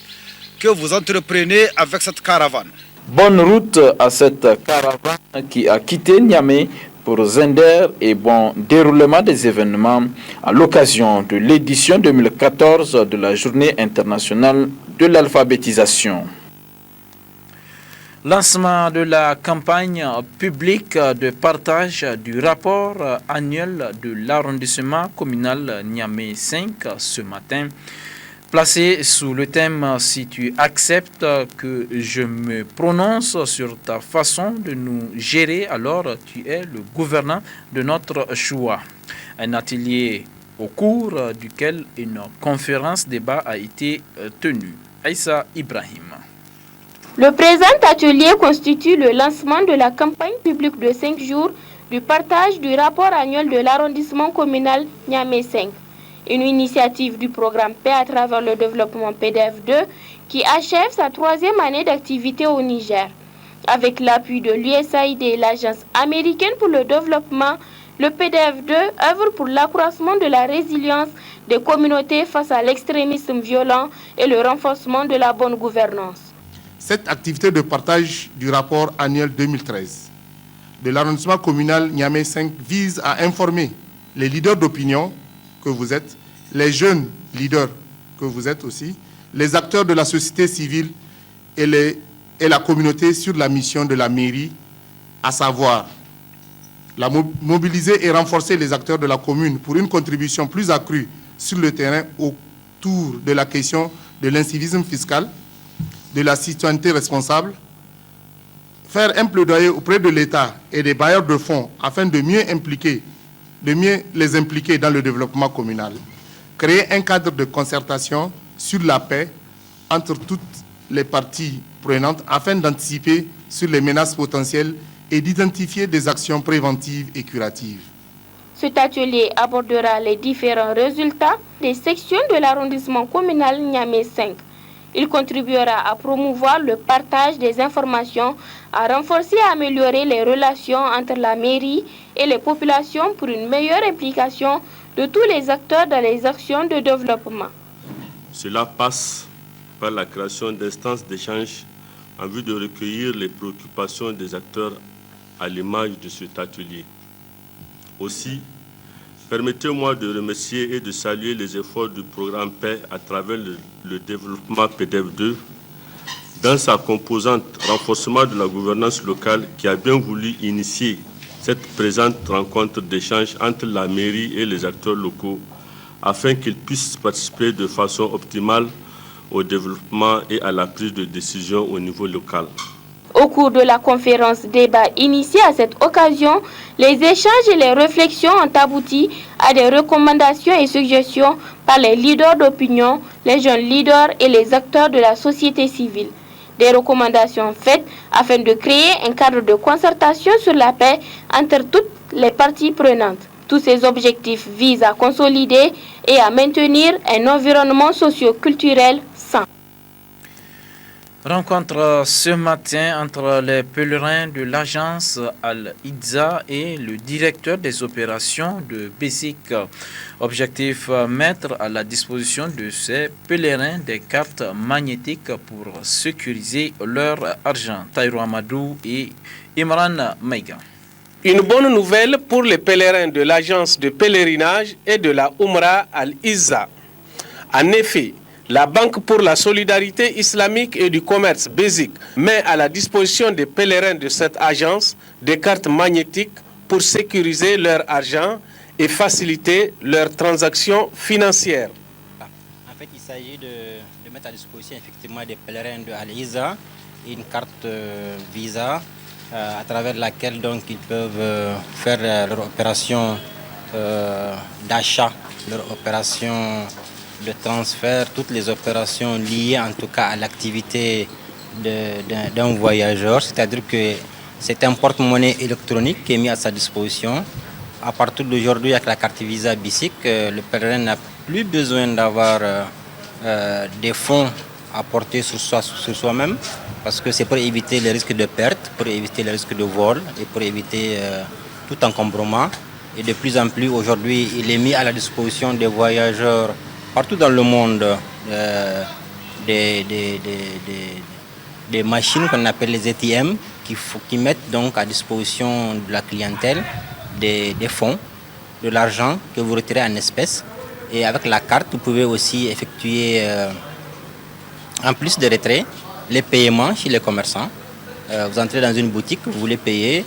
que vous entreprenez avec cette caravane. Bonne route à cette caravane qui a quitté Niamey pour Zender et bon déroulement des événements à l'occasion de l'édition 2014 de la Journée internationale de l'alphabétisation. Lancement de la campagne publique de partage du rapport annuel de l'arrondissement communal Niamey 5 ce matin. Placé sous le thème « Si tu acceptes que je me prononce sur ta façon de nous gérer, alors tu es le gouvernant de notre choix ». Un atelier au cours duquel une conférence débat a été tenue. Aïssa Ibrahim. Le présent atelier constitue le lancement de la campagne publique de 5 jours du partage du rapport annuel de l'arrondissement communal Niamey 5. Une initiative du programme Paix à travers le développement PDF2 qui achève sa 3e année d'activité au Niger. Avec l'appui de l'USAID et l'Agence américaine pour le développement, le PDF2 œuvre pour l'accroissement de la résilience des communautés face à l'extrémisme violent et le renforcement de la bonne gouvernance. Cette activité de partage du rapport annuel 2013 de l'arrondissement communal Niamey 5 vise à informer les leaders d'opinion que vous êtes, les jeunes leaders que vous êtes aussi, les acteurs de la société civile et la communauté sur la mission de la mairie, à savoir mobiliser et renforcer les acteurs de la commune pour une contribution plus accrue sur le terrain autour de la question de l'incivisme fiscal, de la citoyenneté responsable, faire un plaidoyer auprès de l'État et des bailleurs de fonds afin de mieux les impliquer dans le développement communal, créer un cadre de concertation sur la paix entre toutes les parties prenantes afin d'anticiper sur les menaces potentielles et d'identifier des actions préventives et curatives. Cet atelier abordera les différents résultats des sections de l'arrondissement communal Niamey 5. Il contribuera à promouvoir le partage des informations, à renforcer et améliorer les relations entre la mairie et les populations pour une meilleure implication de tous les acteurs dans les actions de développement. Cela passe par la création d'instances d'échange en vue de recueillir les préoccupations des acteurs à l'image de cet atelier. Aussi, permettez-moi de remercier et de saluer les efforts du programme Paix à travers le développement PDF2 dans sa composante renforcement de la gouvernance locale qui a bien voulu initier cette présente rencontre d'échange entre la mairie et les acteurs locaux afin qu'ils puissent participer de façon optimale au développement et à la prise de décision au niveau local. Au cours de la conférence débat initiée à cette occasion, les échanges et les réflexions ont abouti à des recommandations et suggestions par les leaders d'opinion, les jeunes leaders et les acteurs de la société civile. Des recommandations faites afin de créer un cadre de concertation sur la paix entre toutes les parties prenantes. Tous ces objectifs visent à consolider et à maintenir un environnement socio-culturel sain. Rencontre ce matin entre les pèlerins de l'agence Al-Idza et le directeur des opérations de Basic. Objectif, mettre à la disposition de ces pèlerins des cartes magnétiques pour sécuriser leur argent. Taïro Amadou et Imran Maïga. Une bonne nouvelle pour les pèlerins de l'agence de pèlerinage et de la Umrah Al-Izza. En effet, la Banque pour la solidarité islamique et du commerce Basic met à la disposition des pèlerins de cette agence des cartes magnétiques pour sécuriser leur argent et faciliter leurs transactions financières. En fait, il s'agit de mettre à disposition effectivement des pèlerins de Al-Izza une carte Visa à travers laquelle donc ils peuvent faire leur opération d'achat, leur opération de transfert, toutes les opérations liées en tout cas à l'activité d'un voyageur. C'est-à-dire que c'est un porte-monnaie électronique qui est mis à sa disposition. À partir d'aujourd'hui, avec la carte Visa Basic, le pèlerin n'a plus besoin d'avoir des fonds à porter sur soi-même, parce que c'est pour éviter les risques de perte, pour éviter les risques de vol et pour éviter tout encombrement. Et de plus en plus, aujourd'hui, il est mis à la disposition des voyageurs partout dans le monde, des machines qu'on appelle les ATM qui mettent donc à disposition de la clientèle des fonds, de l'argent que vous retirez en espèces. Et avec la carte, vous pouvez aussi effectuer, en plus de retrait, les paiements chez les commerçants. Vous entrez dans une boutique, vous voulez payer.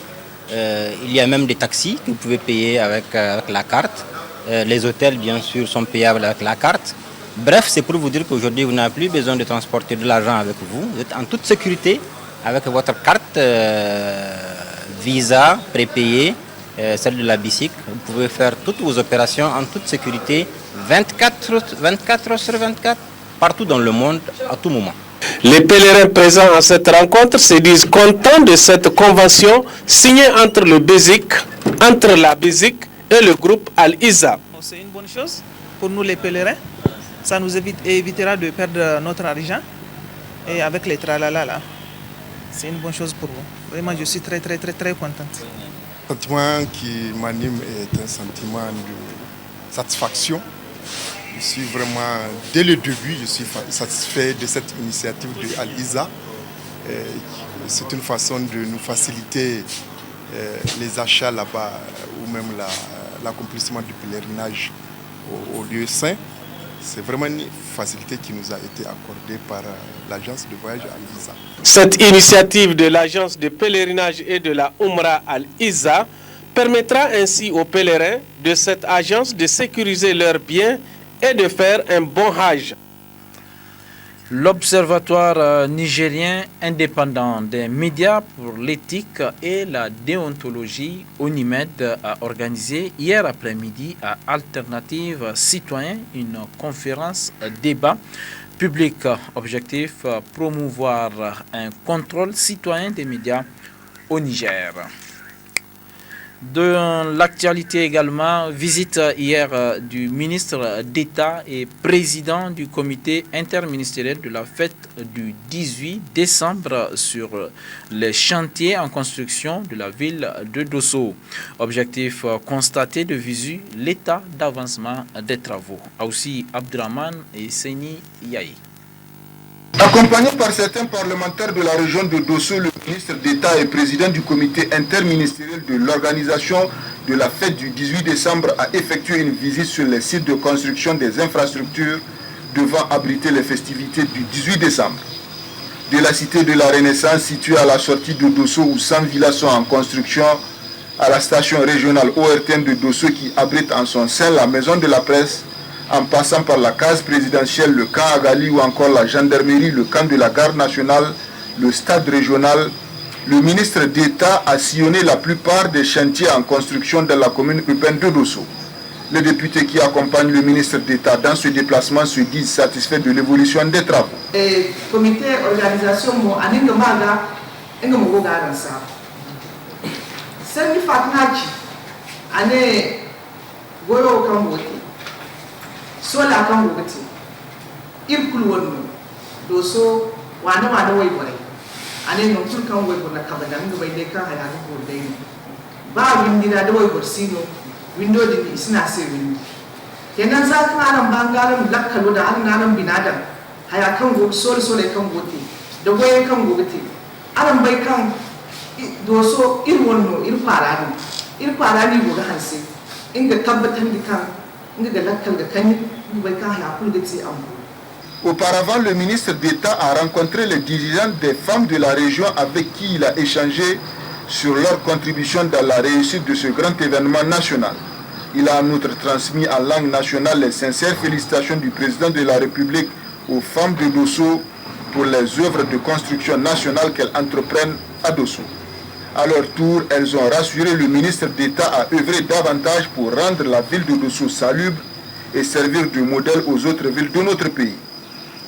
Il y a même des taxis que vous pouvez payer avec la carte. Les hôtels, bien sûr, sont payables avec la carte. Bref, c'est pour vous dire qu'aujourd'hui, vous n'avez plus besoin de transporter de l'argent avec vous. Vous êtes en toute sécurité avec votre carte Visa prépayée, celle de la BICIC. Vous pouvez faire toutes vos opérations en toute sécurité, 24 heures sur 24, partout dans le monde, à tout moment. Les pèlerins présents à cette rencontre se disent contents de cette convention signée entre la BICIC et le groupe Al-Izza. C'est une bonne chose pour nous les pèlerins. Ça nous évitera de perdre notre argent. Et avec les tralala là, c'est une bonne chose pour nous. Vraiment, je suis très contente. Le sentiment qui m'anime est un sentiment de satisfaction. Je suis vraiment, dès le début, je suis satisfait de cette initiative de Al-Izza. C'est une façon de nous faciliter les achats là-bas ou même l'accomplissement du pèlerinage au lieu saint. C'est vraiment une facilité qui nous a été accordée par l'agence de voyage Al-Izza. Cette initiative de l'agence de pèlerinage et de la Umrah Al-Izza permettra ainsi aux pèlerins de cette agence de sécuriser leurs biens et de faire un bon hajj. L'Observatoire nigérien indépendant des médias pour l'éthique et la déontologie, ONIMED, a organisé hier après-midi à Alternative Citoyen une conférence débat public. Objectif, promouvoir un contrôle citoyen des médias au Niger. Dans l'actualité également, visite hier du ministre d'État et président du comité interministériel de la fête du 18 décembre sur les chantiers en construction de la ville de Dosso. Objectif, constater de visu l'état d'avancement des travaux. Aussi Abdraman et Seni Yahi. Accompagné par certains parlementaires de la région de Dosso, le ministre d'État et président du comité interministériel de l'organisation de la fête du 18 décembre a effectué une visite sur les sites de construction des infrastructures devant abriter les festivités du 18 décembre. De la cité de la Renaissance située à la sortie de Dosso où 100 villas sont en construction, à la station régionale ORTN de Dosso qui abrite en son sein la maison de la presse, en passant par la case présidentielle, le camp Agali ou encore la gendarmerie, le camp de la garde nationale, le stade régional, le ministre d'État a sillonné la plupart des chantiers en construction dans la commune urbaine de Dosso. Les députés qui accompagnent le ministre d'État dans ce déplacement se disent satisfaits de l'évolution des travaux. Le comité organisation ane no tur kan way bona kabada ngi bay de kan haya ko dey ba windi da way borsino window de isna se windi kenan za ka aran bangaran lakkalo da an nanan binadan haya kan go sole kan gote da way kan gote aran bay kan doso ir wonno ir parani go ga hanse inga tabbatan di kan inga da lakkal da kan bay kan haya kul da ti ambo. Auparavant, le ministre d'État a rencontré les dirigeants des femmes de la région avec qui il a échangé sur leur contribution dans la réussite de ce grand événement national. Il a en outre transmis en langue nationale les sincères félicitations du président de la République aux femmes de Dosso pour les œuvres de construction nationale qu'elles entreprennent à Dosso. À leur tour, elles ont rassuré le ministre d'État à œuvrer davantage pour rendre la ville de Dosso salubre et servir de modèle aux autres villes de notre pays.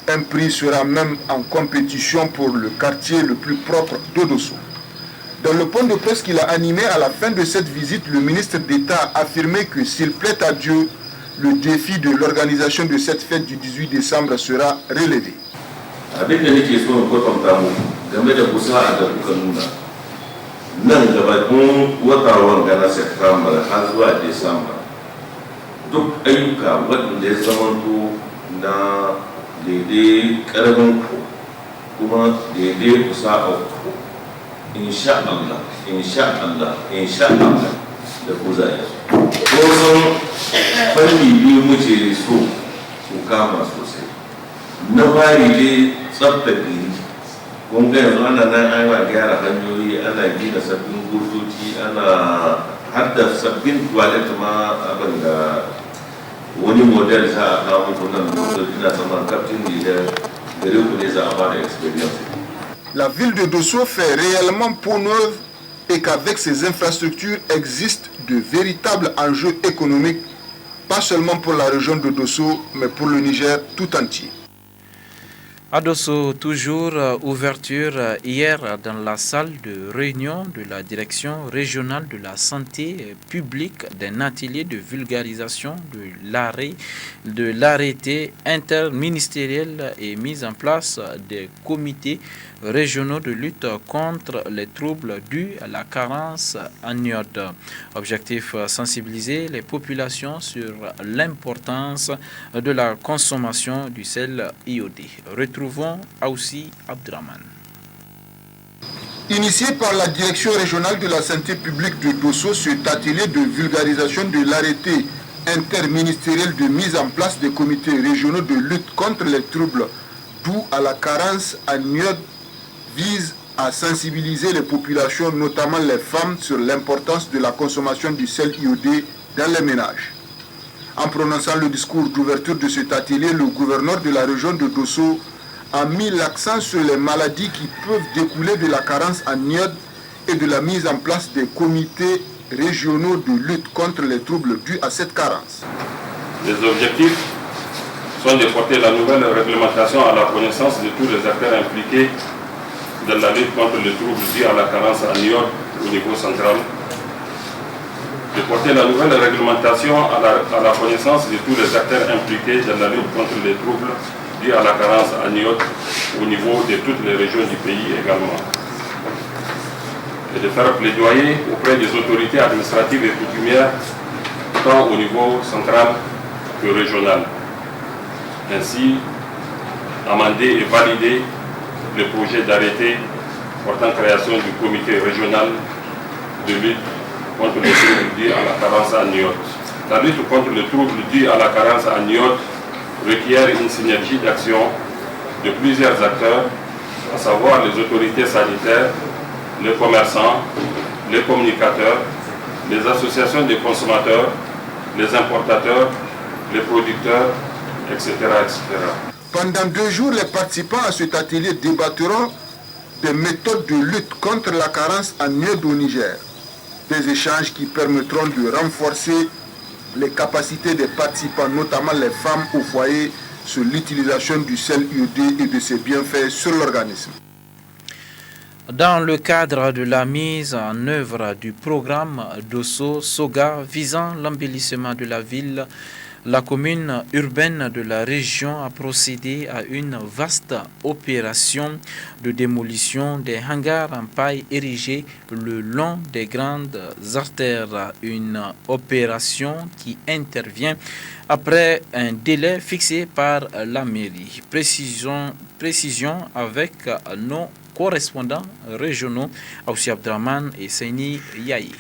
Un prix sera même en compétition pour le quartier le plus propre de Dosso. Dans le point de presse qu'il a animé à la fin de cette visite, le ministre d'État a affirmé que s'il plaît à Dieu, le défi de l'organisation de cette fête du 18 décembre sera relevé. daidai karamin ku kuma daidai kusa a ku insha Allah da ku zai ko san fanni biyu muke so ku kama sosai na fari dai tsaftace kun ga yanzu ana nan ana gyara hanyoyi ana gina sabbin gurtoci ana hadda sabbin toilet ma abin da wani model za a kawo muku nan ina saman kaftin da ku ne za a ba da experience. La ville de Dosso fait réellement peau neuve et qu'avec ses infrastructures existent de véritables enjeux économiques, pas seulement pour la région de Dosso, mais pour le Niger tout entier. À Dosso, toujours ouverture hier dans la salle de réunion de la direction régionale de la santé publique d'un atelier de vulgarisation de l'arrêté interministériel et mise en place des comités régionaux de lutte contre les troubles dus à la carence en iode. Objectif, sensibiliser les populations sur l'importance de la consommation du sel iodé. Retrouvons Aoussi Abdraman. Initié par la direction régionale de la santé publique de Dosso, cet atelier de vulgarisation de l'arrêté interministériel de mise en place des comités régionaux de lutte contre les troubles dus à la carence en iode vise à sensibiliser les populations, notamment les femmes, sur l'importance de la consommation du sel iodé dans les ménages. En prononçant le discours d'ouverture de cet atelier, le gouverneur de la région de Dosso a mis l'accent sur les maladies qui peuvent découler de la carence en iode et de la mise en place des comités régionaux de lutte contre les troubles dus à cette carence. Les objectifs sont de porter la nouvelle réglementation à la connaissance de tous les acteurs impliqués dans la lutte contre les troubles dus à la carence en iode au niveau central, de porter la nouvelle réglementation à la connaissance de tous les acteurs impliqués dans la lutte contre les troubles dus à la carence en iode au niveau de toutes les régions du pays également, et de faire plaidoyer auprès des autorités administratives et coutumières tant au niveau central que régional. Ainsi, amender et valider le projet d'arrêté portant création du comité régional de lutte contre les troubles dus à la carence en iode. La lutte contre les troubles dus à la carence en iode requiert une synergie d'action de plusieurs acteurs, à savoir les autorités sanitaires, les commerçants, les communicateurs, les associations de consommateurs, les importateurs, les producteurs, etc., etc. Pendant 2 jours, les participants à cet atelier débattront des méthodes de lutte contre la carence en iode au Niger. Des échanges qui permettront de renforcer les capacités des participants, notamment les femmes au foyer, sur l'utilisation du sel iodé et de ses bienfaits sur l'organisme. Dans le cadre de la mise en œuvre du programme Dosso Soga visant l'embellissement de la ville, la commune urbaine de la région a procédé à une vaste opération de démolition des hangars en paille érigés le long des grandes artères. Une opération qui intervient après un délai fixé par la mairie. Précision avec nos correspondants régionaux, Aoussi Abdraman et Seini Yahi.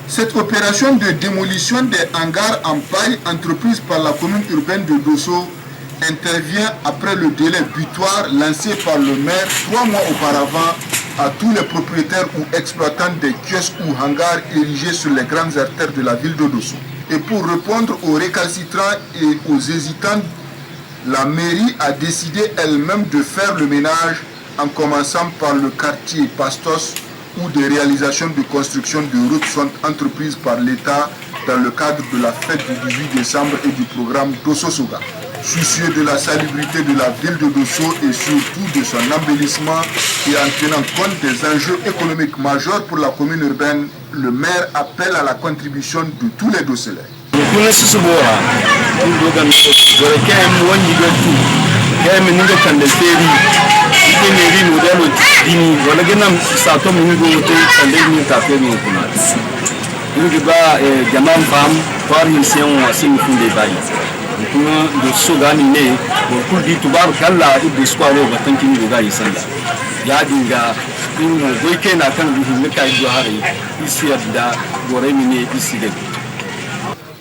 Cette opération de démolition des hangars en paille entreprise par la commune urbaine de Dosso intervient après le délai butoir lancé par le maire 3 mois auparavant à tous les propriétaires ou exploitants des kiosques ou hangars érigés sur les grandes artères de la ville de Dosso. Et pour répondre aux récalcitrants et aux hésitants, la mairie a décidé elle-même de faire le ménage en commençant par le quartier Pastos, où des réalisations de construction de routes sont entreprises par l'État dans le cadre de la fête du 18 décembre et du programme Dosso Soga. Soucieux de la salubrité de la ville de Dosso et surtout de son embellissement et en tenant compte des enjeux économiques majeurs pour la commune urbaine, le maire appelle à la contribution de tous les Dosselais.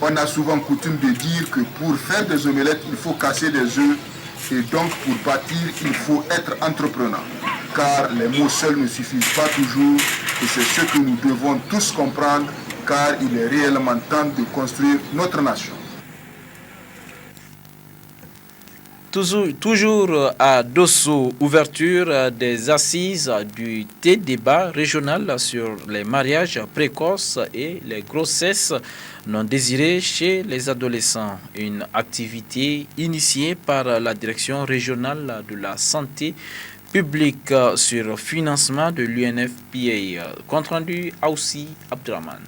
On a souvent coutume de dire que pour faire des omelettes, il faut casser des œufs et donc pour bâtir, il faut être entrepreneur. Car les mots seuls ne suffisent pas toujours et c'est ce que nous devons tous comprendre car il est réellement temps de construire notre nation. Toujours à Dosso, ouverture des assises du débat régional sur les mariages précoces et les grossesses non désirées chez les adolescents. Une activité initiée par la direction régionale de la santé publique sur financement de l'UNFPA. Compte rendu Aoussi Abdraman.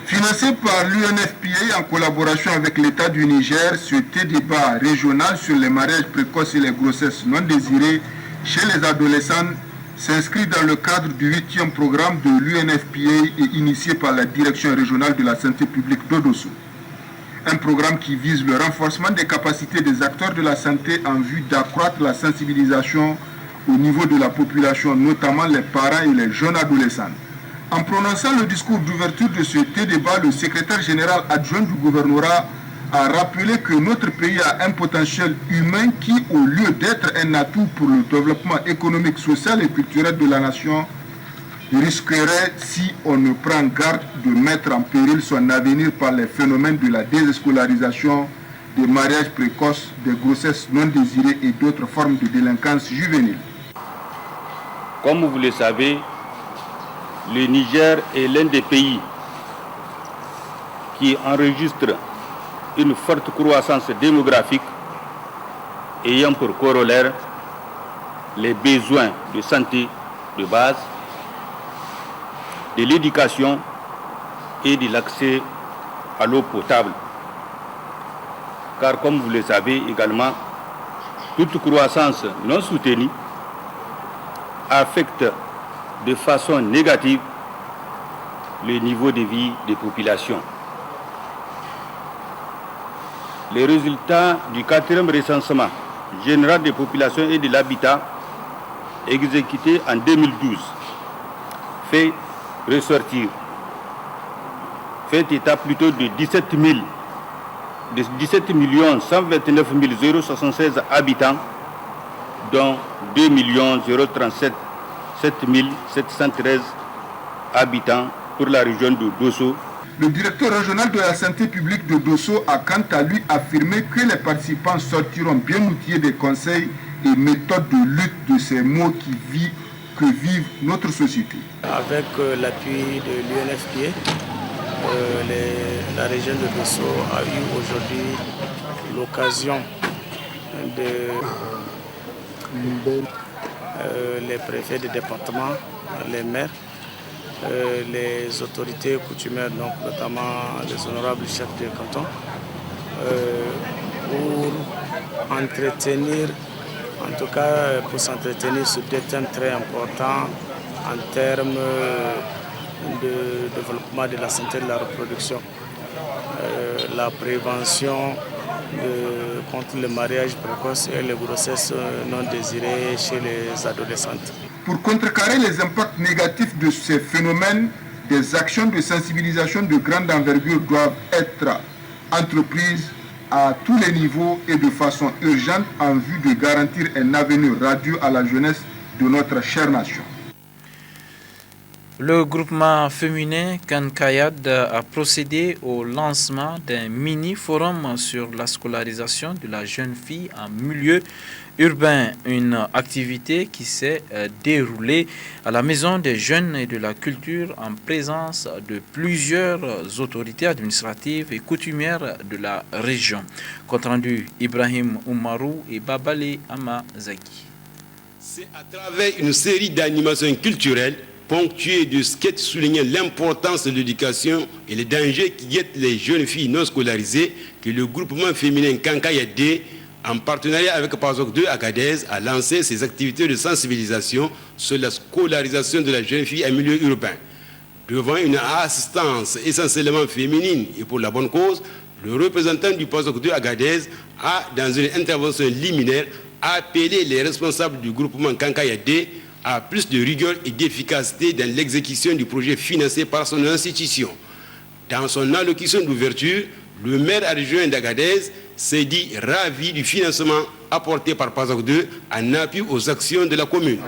Financé par l'UNFPA en collaboration avec l'État du Niger, ce débat régional sur les mariages précoces et les grossesses non désirées chez les adolescents s'inscrit dans le cadre du 8e programme de l'UNFPA et initié par la Direction régionale de la santé publique d'Odosso. Un programme qui vise le renforcement des capacités des acteurs de la santé en vue d'accroître la sensibilisation au niveau de la population, notamment les parents et les jeunes adolescents. En prononçant le discours d'ouverture de ce débat, le secrétaire général adjoint du gouvernorat a rappelé que notre pays a un potentiel humain qui, au lieu d'être un atout pour le développement économique, social et culturel de la nation, risquerait, si on ne prend garde, de mettre en péril son avenir par les phénomènes de la désescolarisation, des mariages précoces, des grossesses non désirées et d'autres formes de délinquance juvénile. Comme vous le savez, le Niger est l'un des pays qui enregistre une forte croissance démographique ayant pour corollaire les besoins de santé de base, de l'éducation et de l'accès à l'eau potable. Car comme vous le savez également, toute croissance non soutenue affecte de façon négative le niveau de vie des populations. Les résultats du 4e recensement général des populations et de l'habitat exécuté en 2012 fait état plutôt de 17 129 076 habitants, dont 2 037 7 713 habitants pour la région de Dosso. Le directeur régional de la santé publique de Dosso a quant à lui affirmé que les participants sortiront bien outillés des conseils et méthodes de lutte de ces maux que vive notre société. Avec l'appui de l'UNFPA, la région de Dosso a eu aujourd'hui l'occasion les préfets de département, les maires, les autorités coutumières, donc notamment les honorables chefs de canton, pour entretenir, en tout cas pour s'entretenir sur des thèmes très importants en termes de développement de la santé de la reproduction, la prévention contre le mariage précoce et les grossesses non désirées chez les adolescentes. Pour contrecarrer les impacts négatifs de ces phénomènes, des actions de sensibilisation de grande envergure doivent être entreprises à tous les niveaux et de façon urgente en vue de garantir un avenir radieux à la jeunesse de notre chère nation. Le groupement féminin Kankayad a procédé au lancement d'un mini-forum sur la scolarisation de la jeune fille en milieu urbain, une activité qui s'est déroulée à la Maison des Jeunes et de la Culture en présence de plusieurs autorités administratives et coutumières de la région. Compte rendu Ibrahim Oumarou et Babale Amazaki. C'est à travers une série d'animations culturelles ponctué de sketchs soulignant l'importance de l'éducation et les dangers qui guettent les jeunes filles non scolarisées que le groupement féminin Kankayad, en partenariat avec PASOK 2 Agadez, a lancé ses activités de sensibilisation sur la scolarisation de la jeune fille en milieu urbain. Devant une assistance essentiellement féminine et pour la bonne cause, le représentant du PASOK 2 Agadez a, dans une intervention liminaire, appelé les responsables du groupement Kankayad à plus de rigueur et d'efficacité dans l'exécution du projet financé par son institution. Dans son allocution d'ouverture, le maire adjoint d'Agadez s'est dit ravi du financement apporté par PASOK 2 en appui aux actions de la commune.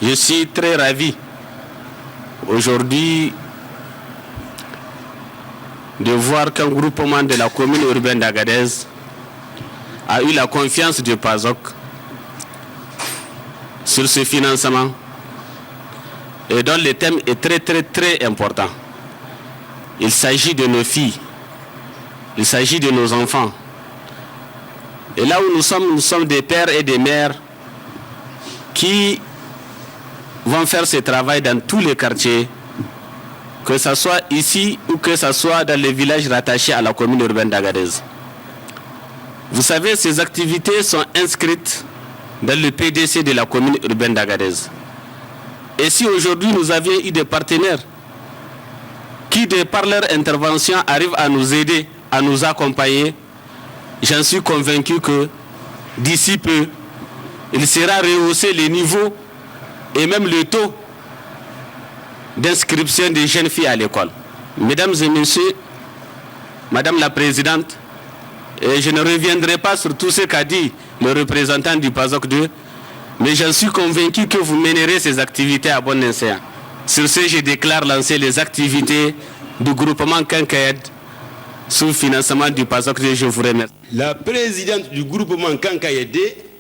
Je suis très ravi aujourd'hui de voir qu'un groupement de la commune urbaine d'Agadez a eu la confiance de PASOK sur ce financement et dont le thème est très important. Il s'agit de nos filles, il s'agit de nos enfants. Et là où nous sommes des pères et des mères qui vont faire ce travail dans tous les quartiers, que ce soit ici ou que ce soit dans les villages rattachés à la commune urbaine d'Agadez. Vous savez, ces activités sont inscrites dans le PDC de la commune urbaine d'Agadez. Et si aujourd'hui nous avions eu des partenaires qui, de par leur intervention, arrivent à nous aider, à nous accompagner, j'en suis convaincu que d'ici peu, il sera rehaussé les niveaux et même le taux d'inscription des jeunes filles à l'école. Mesdames et messieurs, Madame la Présidente, et je ne reviendrai pas sur tout ce qu'a dit le représentant du PASOK 2, mais j'en suis convaincu que vous mènerez ces activités à bon escient. Sur ce, je déclare lancer les activités du groupement Kankayad sous financement du PASOK 2. Je vous remercie. La présidente du groupement Kankayad,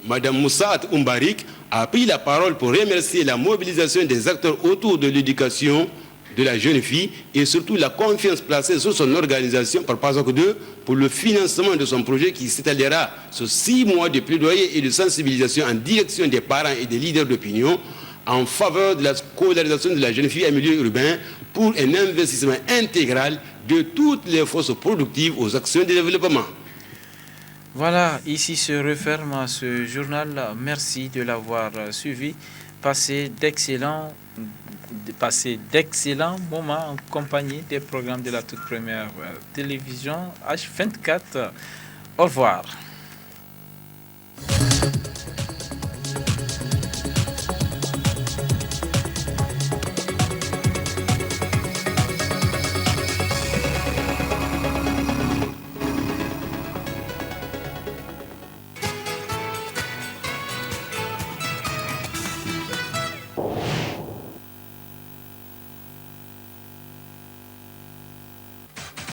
Mme Moussaat Umbarik, a pris la parole pour remercier la mobilisation des acteurs autour de l'éducation de la jeune fille et surtout la confiance placée sur son organisation par PASOK 2 pour le financement de son projet qui s'étalera sur 6 mois de plaidoyer et de sensibilisation en direction des parents et des leaders d'opinion en faveur de la scolarisation de la jeune fille en milieu urbain pour un investissement intégral de toutes les forces productives aux actions de développement. Voilà, ici se referme ce journal. Merci de l'avoir suivi. Passez d'excellents moments en compagnie des programmes de la toute première télévision H24. Au revoir.